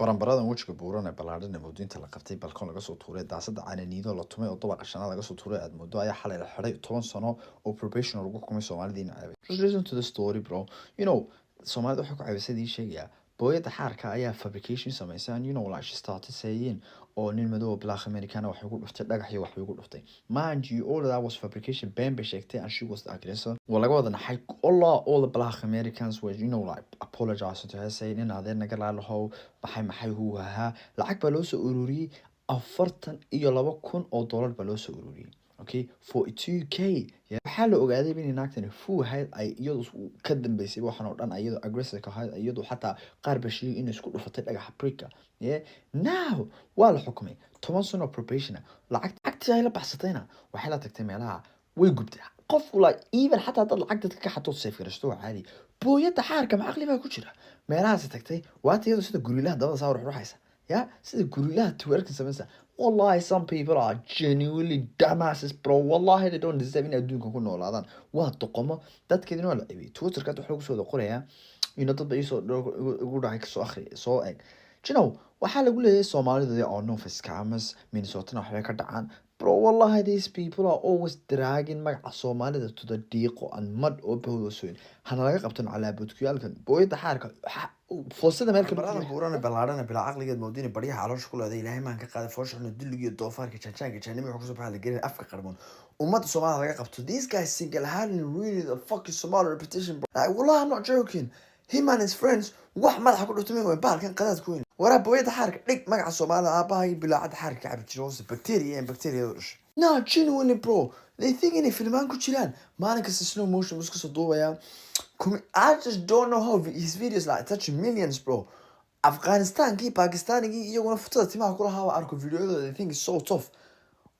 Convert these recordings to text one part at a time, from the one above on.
baranbaradan wejiga buuran ee ballaadhan ee moodooyinta la qabtay balkoon laga soo tuuray daasada caananiido la tumay oo dabaqa shanaad laga soo tuuray aad moodo ayaa xalay la xiray 10 sano oo probation lagu xukumay Soomaalidiina caaway. Just listen to the story bro. You know, Soomaalida waxay ku caawisay idin sheegaya booyada xaarka ayaa fabrication sameysay and you know like she started saying oo nin madow black American wax ugu dhuftay dhagax iyo wax ugu dhuftay. Mind you, all that was fabrication. Bambi sheegtay and she was the aggressor. Walaga wada naxay all the black Americans were you know like apologizing to her saying in adeer naga laalahow maxay huu ahaa lacag baa loo soo ururiyay 42,000 oo dollar baa loo soo ururiyay. Okay, 42k. waxaa la ogaaday in naagtani fuu ahayd ay iyadu ka dambeysay waxaan oo dhan iyadu aggressive ka ahayd iyadu xataa qaar bashii in isku dhufatay dhagax Afrika. Now waa la xukumay 10 sano probation. lacagtii ay la baxsatayna waxay la tagtay meelaha way gubtay. qof like even xataa dad lacag dadka ka xato safe garashto caadi booyada xaarka ma aqli baa ku jira meelahaas tagtay waata iyadu sida gurilaha dabada sawir ruuxaysa sida gurilaha twerking samaysa. Wallahi some people are genuinely dumbasses bro. Wallahi they don't deserve in adduunka ku noolaadaan. waa doqomo dadkeedina waa la cibiyay twitterka waxa lagu soo qoraya dad bay soo ugu dhacay soo akhri soo eg waxaa lagu leeyahay Soomaalida they are no scammers. Minnesota waxay ka dhacaan bro. Wallahi these people are always dragging magaca Soomaalida to the diiqo and mud oo bawdooyin hana laga qabtan calaabadkuyaalkan booyada xaarka foosada meel ka buuran ballaaran bila aqligeed moodina bariyaha caloosha ku leedahay ilaahay maan ka qaaday fooshaxna dulliga iyo doofaarka jajaanka jaanimi waxa ku soo baxay la gelin afka qarmoon ummadda Soomaalida laga qabto. These guys single handedly really the fucking Somali reputation bro. Like, wallahi I'm not joking. Him and his friends wax madaxa ku dhuftamay way baalkan qadaad ku weyn wara booyada xaarka dhig magaca Soomaalida aabahay bilaacad xaarka cabbi jiroos bacteria no genuinely bro. They think in filmaan ku jiraan maalin kasta slow motion isku soo duubaya. I just don't know how his videos like touch millions bro. Afghanistan ki Pakistan ki iyaguna futada timaha kula hawa arko videoyada they think is so tough.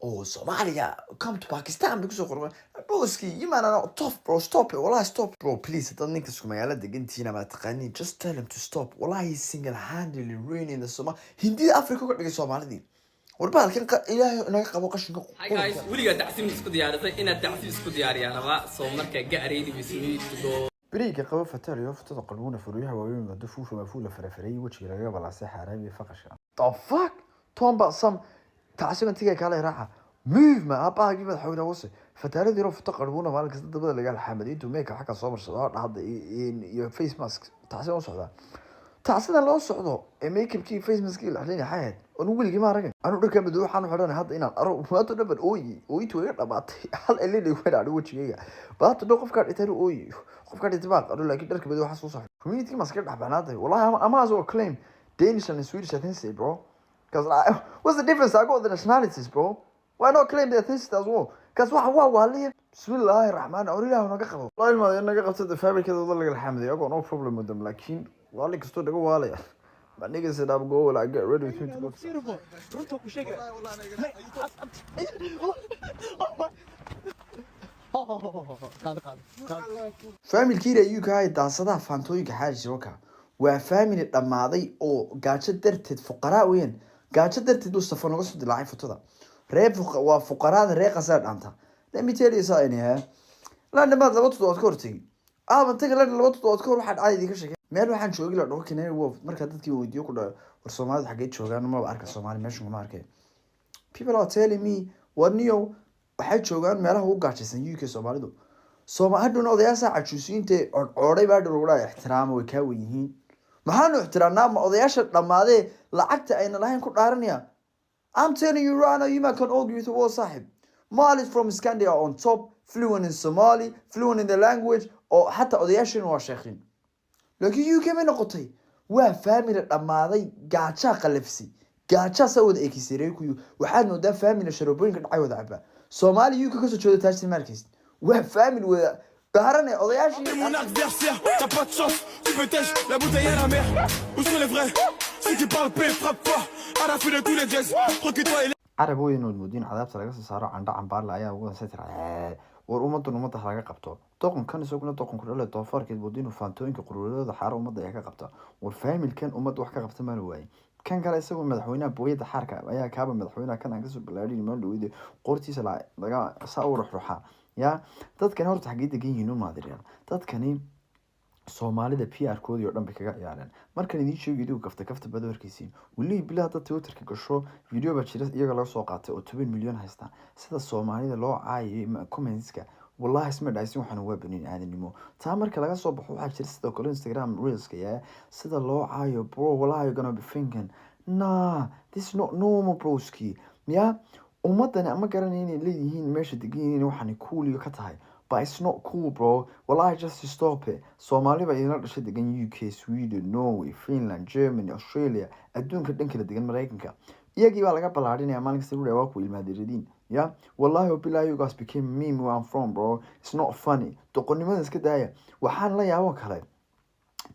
Oh Somalia come to Pakistan because of broski you man are not tough bro. Stop it. Wallahi stop bro please. Don't think isku magaalada degantiina ma taqaani. Just tell him to stop. Wallahi he's single handedly ruining the Somali Hindi Africa ka dhigay Soomaalidii warbaalkan ilaahay naga qabo qashinka. Hi guys, weliga dacsin isku diyaarisay inaad dacsin isku diyaariyaa raba soo marka gaareedi bismi tudo bariga qabo fatariyo futada qalbuuna furiyaha waaweyn wada fuusha ma fuula farafaray wajiga laga balaasay xaraami faqashka. The fuck tomba some taasiban tiga kale raaxa move ma abaagi madaxweyne wasi fataradii roo futada qalbuuna maalin kasta dabada laga xamadiintu meeka xaka soo marsado hadda iyo face mask taasi oo socda taasida loo socdo make-upkii face mask-kii la xilin xayd oo weligii ma aragin anu dharka madow waxaan u xidhanay hadda inaan aro maato dhaban ooyintu iga dhamaatay hal elin way dhacdo wajigayga baato dhow qofka dhintay qofka dhintay baa qaro laakiin dharka madow waxa soo socdo community mask ka dhaxbanaatay wallahi ama as claim Danish and Swedish ethnicity bro. Because what's the difference? I got the nationalities bro. Why not claim the ethnicity as well? Because waaliya bismillahir rahmanir rahim naga qabo wallahi naga qabtay the fabric of the laga xamday I got no problem with them laakiin wali kasto dhago waalaya but niggas said I'm go like get ready to go runta ku sheegay family-kiina UK daasadaha faantooyinka xaaji roka waa family dhamaaday oo gaajo darteed fuqaraa weyn gaajo darteed uu safar uga soo dilaacay fotada reeb waa fuqaraada reer qasaar dhanta. Let me tell you something la nabad laba todobaad ka hortay taga la laba todobaad ka hor waxaan caadi ka sheegay meel waxaan joogay la dhaho Canary Wharf marka dadkii weydiyo ku dhaw war Soomaalida xagee joogaan ma arka Soomaali meesha ma arkay. People are telling me warniyo waxay joogaan meelaha ugu gaajaysan UK Soomaalidu Soomaaliduna odayaasha cajuusiinta oray baa dhulwada ixtiraam way ka weyn yihiin maxaanu ixtiraamnaa odayaasha dhamaadee lacagta ayna lahayn ku dhaaranaya. I'm telling you right now, you man can argue with the war sahib. Mali from Scandia on top, fluent in Somali, fluent in the language, or hatta odayashin wa sheikhin. Look, you came in a qotay. Wa family dhamaaday gaacha qalifsi. Gaacha sawd ekisiray ku waxaanu da family sharooyin ka dhacay wada caba. Somali you ka soo jeedo taasi markiis. Wa family wa baarane odayashin mon adversaire, t'as pas de chance, tu peux têche la bouteille à la mer. Où sont les vrais? Ceux qui parlent paix, frappe fort, à la fin de tous les jazz. Recule-toi et عربوين والمدين عذابت laga soo saaro candha cambaar la ayaa ugu saatir war ummadda laga qabto doqon kan isaguna doqon ku dhalay doofarkeed boodin u faantooyinka quruuradooda xaar ummadda ay ka qabto war family kan ummadda wax ka qabta ma waayay kan kale isagoo madaxweynaha booyada xaarka ayaa kaaba madaxweynaha kan aan ka soo bilaadin ma dhawide qortiisa laga saa u ruuxa dadkan horta xageed degan yihiin u maadireen dadkani soomaalida PR-koodii oo dhan bay kaga ciyaareen markan idiin sheegi idigu kafta bada warkaysiin weliba bilaa dad twitterka gasho video baa jira iyaga laga soo qaatay oo 10 milyan haysta sida soomaalida loo caayay commentska wallahi isma dhaysin waxaan waa baniin aadanimo taa marka laga soo baxo waxaa jira sidoo kale Instagram reelska sida loo caayo bro wallahi you're gonna be thinking nah this is not normal broski ya ummadani ama garanay inay leeyihiin meesha degan yihiin waxaan cool ka tahay but it's not cool bro wallahi just to stop it Somali ba idin dhashay degan UK Sweden Norway Finland Germany Australia adduunka dhan kala degan Mareykanka iyagii baa laga balaadhinaya maalin kasta waa ku ilmaadiridin ya wallahi billahi you guys became meme where I'm from bro it's not funny doqonnimada iska daaya waxaan la yaabo kale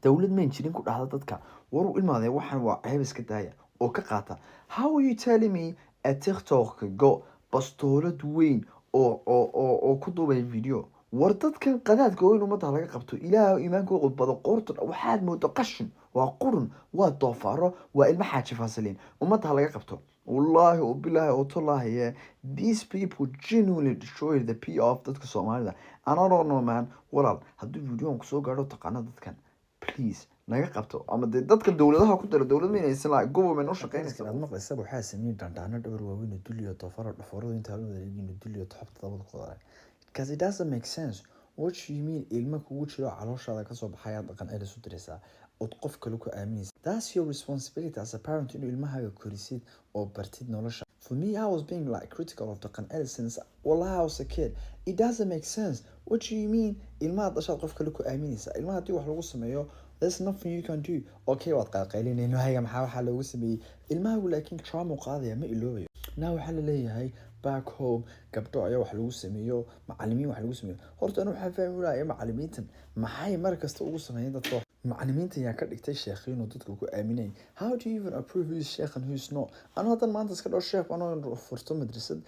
dawlad ma jirin ku dhahda dadka war u ilmaaday waxaan waa ceeb iska daaya oo ka qaata how are you telling me a TikTok go bastoolad weyn oo ku duubay video war dadkan qadaadka weyn umada laga qabto ilaahay iimaanka qodbado qorto waxaad moodo qashin waa qurun waa doofaaro waa ilma xaaji faasaliin umada laga qabto wallahi oo billahi oo tallahi these people genuinely destroyed the PR of dadka Soomaalida and I don't know man walaal haddii video ku soo gaaro taqaana dadkan please naga qabto ama dadka dawladaha ku dara dawlad ma inaysan la government u shaqeynaysa aad maqlaysa waxa sameeyay dandana dhabar waaweyn duliyo toofaro dhafarado inta la wareegin duliyo toxobta dabada qodaray because it doesn't make sense what you mean ilma kugu jiro calooshada ka soo baxaya dhaqan ay isu diraysaa oo qof kale ku aaminaysa that's your responsibility as a parent inuu ilmahaaga korisid oo bartid nolosha for me I was being like critical of dhaqan since wallahi I was a kid it doesn't make sense what you mean ilmaha dhashaad qof kale ku aaminaysa ilmaha hadii wax lagu sameeyo there's nothing you can do okay waad qalqaylinayno hayga maxaa waxa loogu sameeyay ilmaha laakiin trauma qaadaya ma iloobayo now waxa la leeyahay back home gabdho ayaa wax lagu sameeyo macallimiin wax lagu sameeyo horta anu waxa fahmayaa macallimiintan maxay mar kasta ugu sameeyeen dadka macallimiinta ayaa ka dhigtay sheekhiin oo dadku ku aaminay how do you even approve who's sheekh and who's not anu hadan maanta iska dhoo sheekh anoo furto madrasad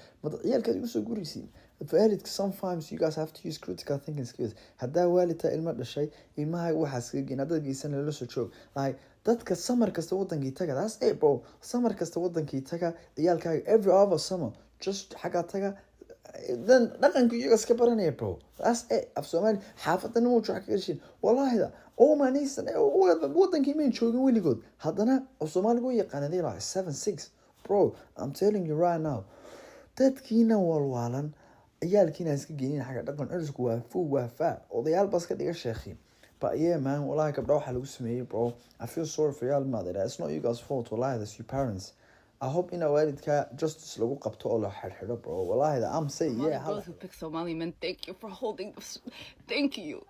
ciyaalka igu soo guraysiin valid sometimes you guys have to use critical thinking skills hadaa waalidta ilma dhashay ilmaha waxa iska geyn hadda geysan la soo joog like dadka summer kasta wadankii taga that's it bro summer kasta wadankii taga ciyaalkaaga every other summer just xaga taga then dhaqanka iyaga iska baranaya bro that's it af Soomaali xaafadana uu joog ka gashin wallahi oo maaniisan wadankii ma joogin weligood haddana Soomaaliga u yaqaanay 7-6 bro I'm telling you right now dadkiina walwalan ciyaalkiina iska geeyeen xaga dhaqan cusub waa faa odayaal bas ka dhiga sheekhiin but yeah man wallahi gabdho waxa lagu sameeyay bro I feel sorry for y'all mother it's not you guys fault wallahi that's your parents I hope in a waalidka justice lagu qabto oo la xirxiro bro wallahi I'm say yeah those who pick Somali men thank you for holding this thank you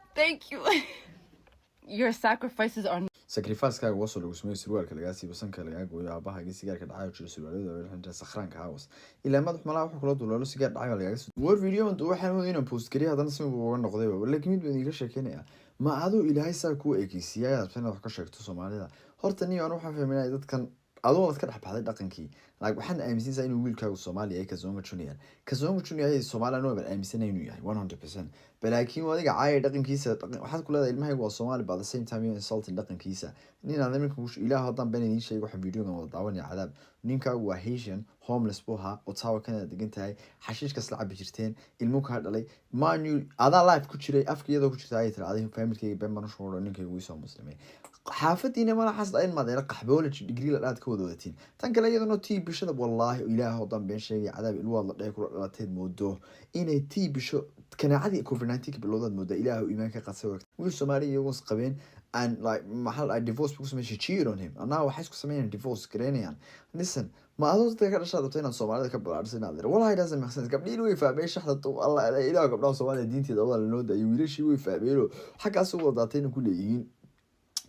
your sacrifices are sacrifice-kaaga wasoo lagu sameeyo surwaalka laga siibo sanka laga gooyo aabahaaga sigaarka dhacayo jiro surwaalada wixii sakhraanka hawas ilaa madax malaha wuxuu kula duulalo sigaar dhacayo laga soo war video intuu waxaan inaan post gariyo hadan si uu uga noqday laakiin mid baan iga sheekeynaya ma adu ilaahay saa ku eekaysiiyay aad wax ka sheegto Soomaalida horta niyo aan waxa fahminay dadkan adoo ka dhex baxday dhaqankii waxaan aaminsanaa inuu wiilkaagu Soomaali ay ka Zongo Junior ay Soomaaliya noo aaminsanaa inuu yahay 100% balaakiin wadiga caay dhaqankiisa waxaad ku leedahay ilmahaygu waa Soomaali by the same time you insulting dhaqankiisa nin aan iminka ilaahay hadan been idin sheegay waxa video-gan wada daawanaya cadaab ninkaagu waa Haitian homeless buha oo tawa kana degan tahay xashiishka isla cabi jirteen ilmo ka dhalay maanu adaa life ku jiray afkiyada ku jirtay ay tiraahday family-kayga been baan soo wado ninkaygu way soo muslimay xaafadiina ma laxas ay maadayna qaxboolaj degree la dhaad ka wada wadatiin tan kale iyadoo tii bishada wallahi ilaahay oo dan been sheegay cadaab ilwaad la dheey ku dhalateed moodo inay tii bisho kanaacadii COVID-19 bilowdad moodo ilaahay oo iimaanka qasay wiil Soomaali iyagu qabeen and like mahal I divorce because me she cheated on him and now waxay isku sameeyeen divorce gareynayaan listen ma adoo dadka ka dhashay dadka inaan Soomaalida ka balaarsan aad wallahi doesn't make sense gabdhiin way fahmeen shaxda Allah ilaahay gabdhaha Soomaalida diinteeda wada loo daayay wiilashii way fahmeen xaqaas u wadaatayna ku leeyihiin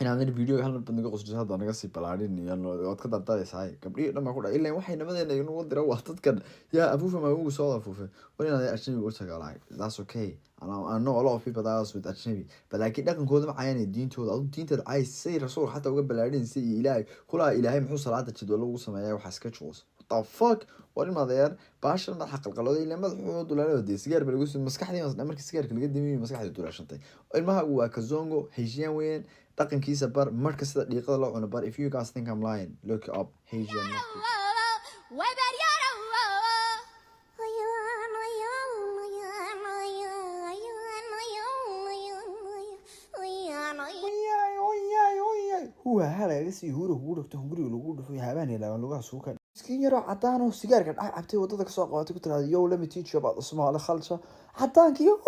inaan video hal mar banaga qosdo hadda naga si balaarin iyo wad ka dardaraysaa gabdhiyo dhama ku dhaay ilaa waxay nabadeena inuu diro wax dadkan yaa afuufa ma ugu soo afuufa walaal ajnabi u tagaa like that's okay and I know a lot of people that are with ajnabi balaakiin dhaqankooda ma caayeen diintooda adu diinteeda ay say rasuul xataa uga balaarin si ilaahay kula ilaahay muxuu salaada jidwal ugu sameeyay waxa iska juus the fuck wali madeer baashan ma xaq qalqalooday ilaa madaxooda dulaalada de sigaar bal ugu soo maskaxdii markii sigaarka laga dimiyo maskaxdii dulaashantay ilmaha waa ka Zongo Haitian weyn dhaqankiisa bar marka sida dhiiqada loo cuno bar if you guys think I'm lying look up Haitian هو هلا لسه هورو هورو تهوري لو في هبان لا لو سوكا مسكين يرى عطانه سيجار كان عبتي وددك سoo qabatay ku tiraahdo yo let me teach you about the Somali culture عطانك يو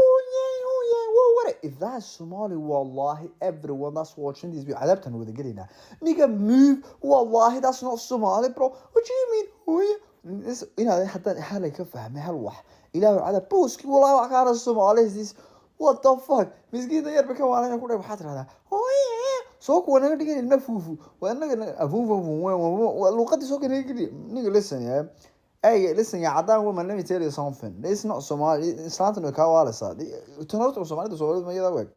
what if that's Somali wallahi everyone that's watching this video عذبتنا وذا قلنا nigga move wallahi that's not Somali bro what do you mean هنا حتى حالي كفهم هالوح إلهي عذب بوسكي والله كان Somali is this what the fuck مسكين يا ربك وانا كل يوم حاطر هذا سوق وانا نيجي نفوفو وانا افوفو لغتي سوق نيجي listen يا hey listen يا عدان woman let me tell you something this is not Somali it's not no kawala sa تنورت Somali Somali ما يدا وك